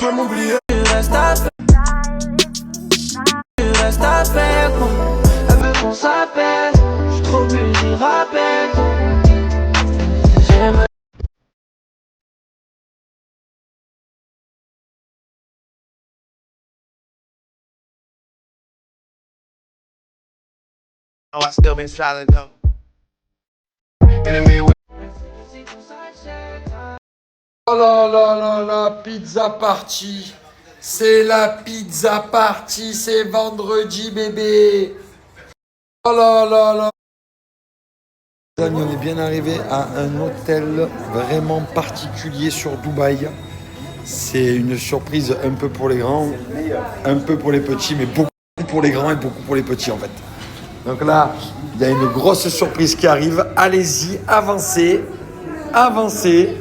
peux m'oublier. Tu restes avec moi. Elle veut qu'on s'appelle. J'suis trop busy, rappelle. J'aimerais. Oh, I still been silent though. Oh là là là là, pizza party. C'est la pizza party, c'est vendredi bébé. Oh là là là. Les amis, on est bien arrivé à un hôtel vraiment particulier sur Dubaï. C'est une surprise un peu pour les grands, un peu pour les petits, mais beaucoup pour les grands et beaucoup pour les petits en fait. Donc là, il y a une grosse surprise qui arrive. Allez-y, avancez, avancez.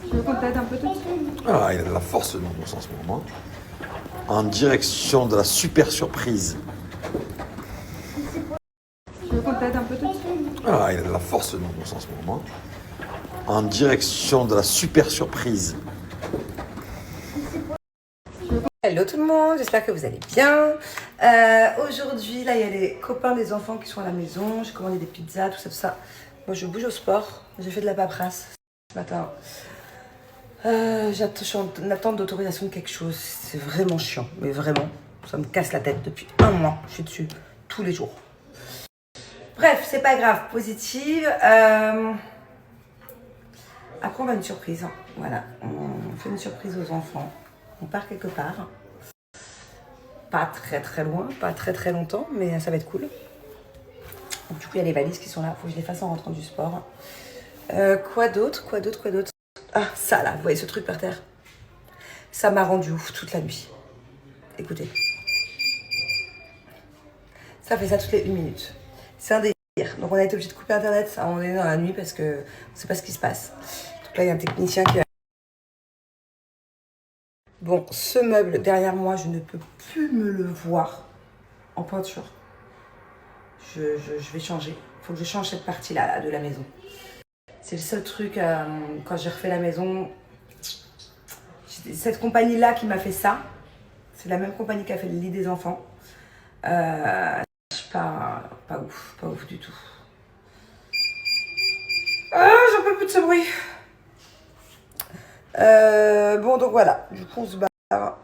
Tu veux qu'on t'aide un peu tout de suite? Ah, il a de la force dans mon sens en ce moment. En direction de la super surprise. Tu veux qu'on t'aide un peu tout de suite? Ah, il a de la force dans mon sens en ce moment. En direction de la super surprise. Hello tout le monde, j'espère que vous allez bien. Aujourd'hui, là, il y a les copains des enfants qui sont à la maison. J'ai commandé des pizzas, tout ça, tout ça. Moi, je bouge au sport. J'ai fait de la paperasse ce matin. Je suis en attente d'autorisation de quelque chose. C'est vraiment chiant, mais vraiment. Ça me casse la tête depuis un mois. Je suis dessus tous les jours. Bref, c'est pas grave, positive. Après, on va à une surprise. Voilà, on fait une surprise aux enfants. On part quelque part. Pas très très loin, pas très très longtemps, mais ça va être cool. Donc, du coup, il y a les valises qui sont là. Faut que je les fasse en rentrant du sport. Quoi d'autre? Ah, ça là, vous voyez ce truc par terre? Ça m'a rendu ouf toute la nuit. Écoutez. Ça fait ça toutes les 1 minute. C'est un délire. Donc on a été obligé de couper internet à un moment donné dans la nuit parce que on sait pas ce qui se passe. Donc là, il y a un technicien qui a... Bon, ce meuble derrière moi, je ne peux plus me le voir en peinture. Je vais changer. Il faut que je change cette partie-là là, de la maison. C'est le seul truc, quand j'ai refait la maison, cette compagnie-là qui m'a fait ça, c'est la même compagnie qui a fait le lit des enfants. Je suis pas ouf du tout. J'en peux plus de ce bruit. Bon, donc voilà, du coup on se barre.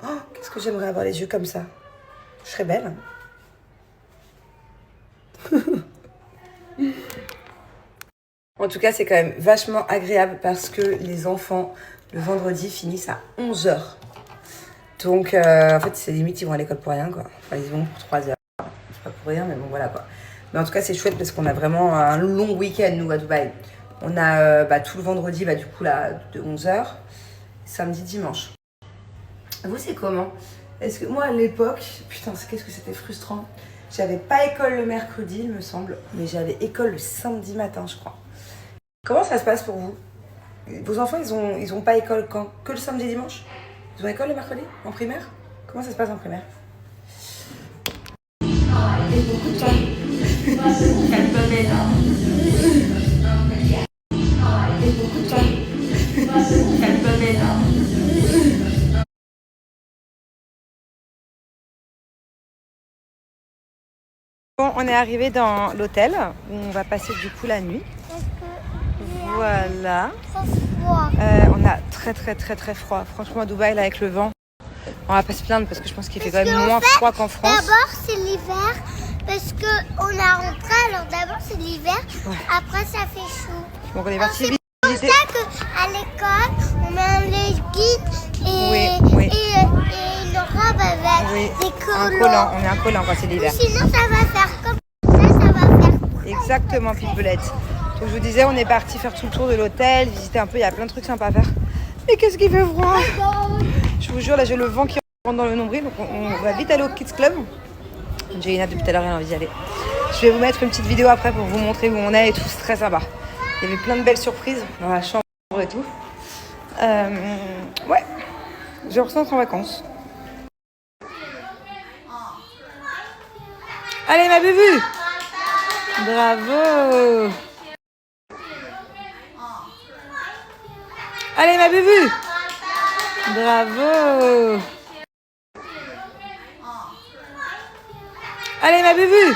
Oh, qu'est-ce que j'aimerais avoir les yeux comme ça. Je serais belle. En tout cas, c'est quand même vachement agréable parce que les enfants, le vendredi, finissent à 11h. Donc, en fait, c'est limite, ils vont à l'école pour rien, quoi. Enfin, ils vont pour 3 heures. C'est pas pour rien, mais bon, voilà, quoi. Mais en tout cas, c'est chouette parce qu'on a vraiment un long week-end, nous, à Dubaï. On a tout le vendredi, du coup, là, de 11h. Samedi, dimanche. Vous, c'est comment? Est-ce que moi, à l'époque, putain, qu'est-ce que c'était frustrant. J'avais pas école le mercredi, il me semble, mais j'avais école le samedi matin, je crois. Comment ça se passe pour vous? Vos enfants, ils ont pas école quand? Que le samedi dimanche? Ils ont école le mercredi? En primaire? Comment ça se passe en primaire? Et beaucoup de temps. Et beaucoup de temps. Bon, on est arrivé dans l'hôtel où on va passer du coup la nuit. Voilà. On a très froid. Franchement, à Dubaï, là, avec le vent, on va pas se plaindre parce que je pense qu'il fait quand même moins froid qu'en France. D'abord, c'est l'hiver parce qu'on a rentré. Alors, d'abord, c'est l'hiver. Ouais. Après, ça fait chaud. Donc, on est parti visiter. C'est pour ça qu'à l'école, on met un legging et une robe avec des collants. On est un collant quand c'est l'hiver. Sinon, ça va faire comme ça va faire. Exactement, Pipelette. Donc je vous disais, on est parti faire tout le tour de l'hôtel, visiter un peu, il y a plein de trucs sympas à faire. Mais qu'est-ce qu'il fait froid! Je vous jure, là j'ai le vent qui rentre dans le nombril, donc on va vite aller au Kids Club. J'ai depuis tout à l'heure, elle a envie d'y aller. Je vais vous mettre une petite vidéo après pour vous montrer où on est et tout, c'est très sympa. Il y avait plein de belles surprises dans la chambre et tout. Ouais, je ressens en vacances. Allez ma bubu! Bravo! Allez, ma bubu. Bravo. Allez, ma bubu.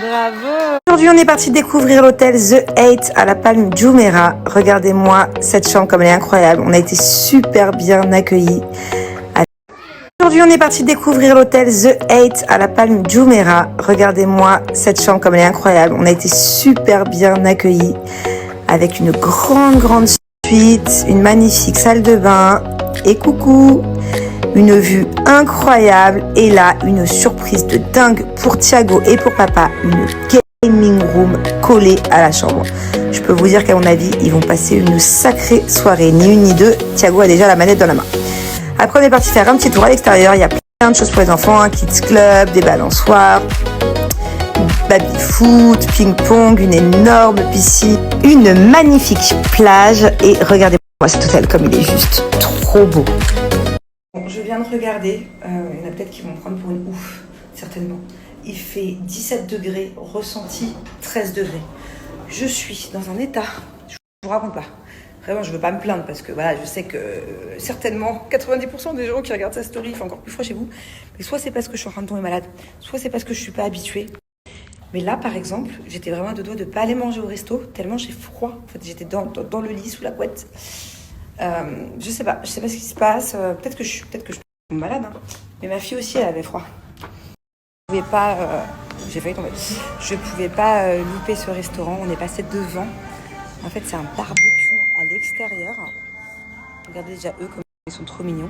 Bravo. Aujourd'hui, on est parti découvrir l'hôtel The Eight à la Palme Jumeirah. Regardez-moi cette chambre comme elle est incroyable. On a été super bien accueillis. Aujourd'hui, on est parti découvrir l'hôtel The Eight à la Palme Jumeirah. Regardez-moi cette chambre comme elle est incroyable. On a été super bien accueillis avec une grande suite, une magnifique salle de bain et coucou, une vue incroyable et là, une surprise de dingue pour Thiago et pour papa, une gaming room collée à la chambre. Je peux vous dire qu'à mon avis, ils vont passer une sacrée soirée, ni une ni deux. Thiago a déjà la manette dans la main. Après, on est parti faire un petit tour à l'extérieur. Il y a plein de choses pour les enfants, un kids club, des balançoires, baby foot, ping-pong, une énorme piscine, une magnifique plage et regardez-moi cet hôtel comme il est juste trop beau. Bon, je viens de regarder, il y en a peut-être qui vont me prendre pour une ouf, certainement. Il fait 17 degrés, ressenti 13 degrés. Je suis dans un état, je vous raconte pas. Vraiment, je veux pas me plaindre parce que voilà, je sais que certainement 90% des gens qui regardent cette story, il fait encore plus froid chez vous. Mais soit c'est parce que je suis en train de tomber malade, soit c'est parce que je suis pas habituée. Mais là, par exemple, j'étais vraiment à deux doigts de pas aller manger au resto tellement j'ai froid. En fait, j'étais dans le lit sous la couette. Je sais pas ce qui se passe. Peut-être que je suis malade. Hein. Mais ma fille aussi, elle avait froid. Je pouvais pas. J'ai failli tomber. Je pouvais pas louper ce restaurant. On est passé devant. En fait, c'est un barbecue à l'extérieur. Regardez déjà eux comme ils sont trop mignons.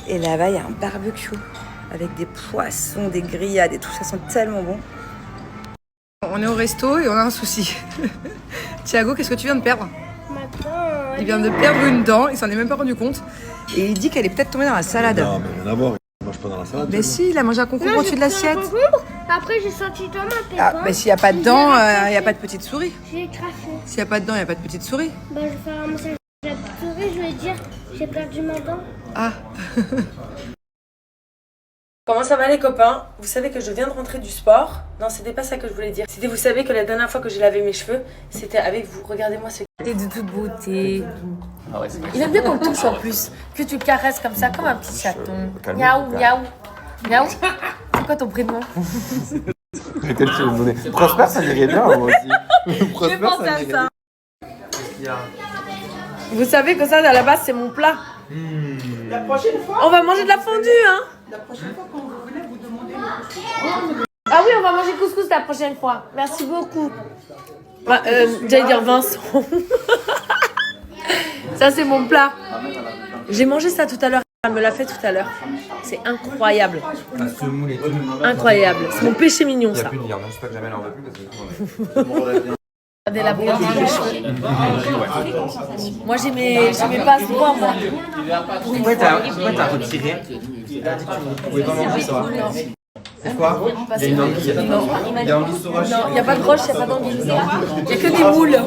Et là-bas, il y a un barbecue avec des poissons, des grillades et tout. Ça sent tellement bon. On est au resto et on a un souci. Thiago, qu'est-ce que tu viens de perdre? Il vient de perdre une dent, il s'en est même pas rendu compte. Et il dit qu'elle est peut-être tombée dans la salade. Non, mais d'abord, il mange pas dans la salade. Mais si, il a mangé un concombre au-dessus de l'assiette. Après, j'ai senti toi ma pépin. Ah, mais s'il n'y a pas de dents, il n'y a pas de petite souris. J'ai craché. S'il n'y a pas de dents, il n'y a pas de petite souris. Bah, je vais faire un message à la petite souris, je vais dire j'ai perdu ma dent. Ah. Comment ça va les copains? Vous savez que je viens de rentrer du sport. Non, c'était pas ça que je voulais dire. C'était, vous savez que la dernière fois que j'ai lavé mes cheveux, c'était avec vous. Regardez-moi ce... T'es de toute beauté. Ah ouais, il aime bien qu'on le touche en plus. Que tu le caresses comme ça, comme un petit chaton. Miaou, miaou. Miaou. C'est quoi ton prénom? Quel tu veux me donner? Prosper, ça irait bien, moi aussi. Prosper, ça irait bien. Vous savez que ça, à la base, c'est mon plat. La prochaine fois, on va manger de la fondue, hein. La prochaine fois, quand vous venez, vous demandez le couscous. Ah oui, on va manger couscous la prochaine fois. Merci beaucoup. Bah, j'allais dire Vincent. Ça, c'est mon plat. J'ai mangé ça tout à l'heure. Elle me l'a fait tout à l'heure. C'est incroyable. Incroyable. C'est mon péché mignon, ça. Il n'y a plus de dire, j'espère que jamais elle en veut plus parce que... Regardez la beauté de mes cheveux. Moi j'ai mes passe-points, moi. Pourquoi t'as retiré? T'as dit que tu pouvais pas manger ça. C'est quoi? Il y a une anguille. Il y a anguille sur roche. Non, il n'y a pas de roche, il n'y a pas d'anguille. Il n'y a que des moules.